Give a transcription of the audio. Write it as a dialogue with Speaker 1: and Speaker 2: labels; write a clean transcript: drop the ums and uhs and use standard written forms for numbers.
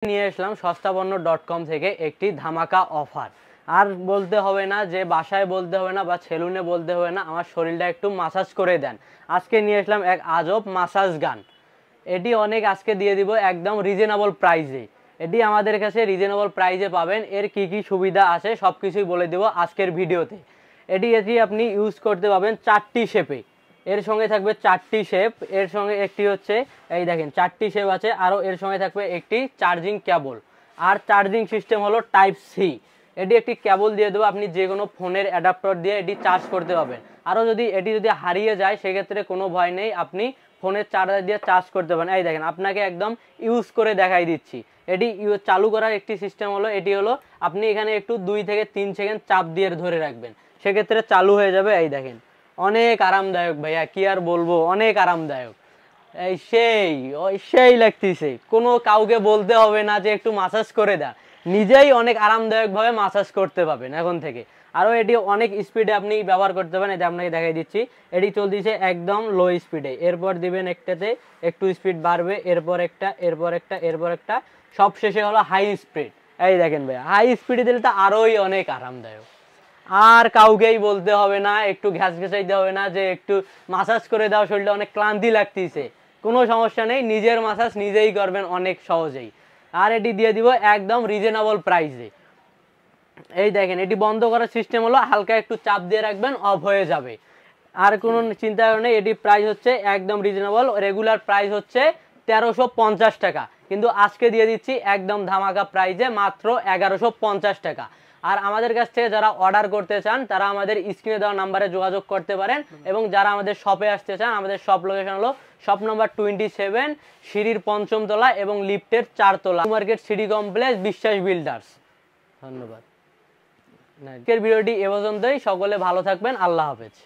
Speaker 1: নিয়ে আসলাম সস্তাপণ্য.com থেকে একটি ধামাকা অফার। আর বলতে হবে না যে বাসায় বলতে হবে না বা সেলুনে বলতে হবে না আমার শরীরটা একটু মাসাজ করে দেন। আজকে নিয়ে আসলাম এক আজব মাসাজ গান। এটি অনেক আজকে দিয়ে দিব একদম রিজনেবল প্রাইসে। এটি আমাদের কাছে রিজনেবল প্রাইসে পাবেন। এর কি কি সুবিধা আছে সব কিছুই বলে দেব আজকের ভিডিওতে। এটি আপনি ইউজ করতে পাবেন 4টি শেপে। এর সঙ্গে থাকবে 4টি শেপ। এর সঙ্গে একটি হচ্ছে এই দেখেন 4টি শেপ আছে। আরও এর সঙ্গে থাকবে একটি চার্জিং কেবল। আর চার্জিং সিস্টেম হলো টাইপ সি। এটি একটি কেবল দিয়ে দেবো, আপনি যে কোনো ফোনের অ্যাডাপ্টার দিয়ে এটি চার্জ করতে পারবেন। আরও এটি যদি হারিয়ে যায় সেক্ষেত্রে কোনো ভয় নেই, আপনি ফোনের চার্জার দিয়ে চার্জ করতে পারেন। এই দেখেন আপনাকে একদম ইউজ করে দেখাই দিচ্ছি। এটি চালু করার একটি সিস্টেম হলো, এটি হলো আপনি এখানে একটু 2 থেকে 3 সেকেন্ড চাপ দিয়ে ধরে রাখবেন, সেক্ষেত্রে চালু হয়ে যাবে। এই দেখেন অনেক আরামদায়ক ভাইয়া, কি আর বলবো, অনেক আরামদায়ক। এই সেই লাগতেছে, কোনো কাউকে বলতে হবে না যে একটু মাসাজ করে দেয়, নিজেই অনেক আরামদায়কভাবে মাসাজ করতে পারবেন এখন থেকে। আরও এটি অনেক স্পিডে আপনি ব্যবহার করতে পারেন। এটা আপনাকে দেখাই দিচ্ছি। এটি চলতেছে একদম লো স্পিডে। এরপর দিবেন একটাতে, একটু স্পিড বাড়বে, এরপর একটা, এরপর একটা, এরপর একটা, সব শেষে হলো হাই স্পিড। এই দেখেন ভাইয়া, হাই স্পিডে দিলে তো আরোই অনেক আরামদায়ক। আর কাউকেই বলতে হবে না, একটু ঘ্যাস ঘেঁচাইতে হবে না যে একটু মাসাজ করে দাও, শরীরটা অনেক ক্লান্তি লাগতেছে। কোনো সমস্যা নেই, নিজের মাসাজ নিজেই করবেন অনেক সহজেই। আর এটি দিয়ে দিব একদম রিজনেবল প্রাইসে। এই দেখেন এটি বন্ধ করার সিস্টেম হলো হালকা একটু চাপ দিয়ে রাখবেন, অফ হয়ে যাবে। আর কোনো চিন্তা নেই। এটি প্রাইস হচ্ছে একদম রিজনেবল। রেগুলার প্রাইস হচ্ছে 1350 টাকা, কিন্তু আজকে দিয়ে দিচ্ছি একদম ধামাকা প্রাইসে মাত্র 1150 টাকা। আর আমাদের কাছ থেকে যারা অর্ডার করতে চান তারা আমাদের স্ক্রিনে দেওয়া নাম্বারে যোগাযোগ করতে পারেন। এবং যারা আমাদের শপে আসতে চান, আমাদের শপ লোকেশন হলো শপ নম্বর 27, সিঁড়ির 5ম তলা এবং লিফটের 4 তলা, মার্কেট সিটি কমপ্লেক্স, বিশ্বাস বিল্ডার্স। ধন্যবাদ। আজকের ভিডিওটি এ পর্যন্তই। সকলে ভালো থাকবেন। আল্লাহ হাফেজ।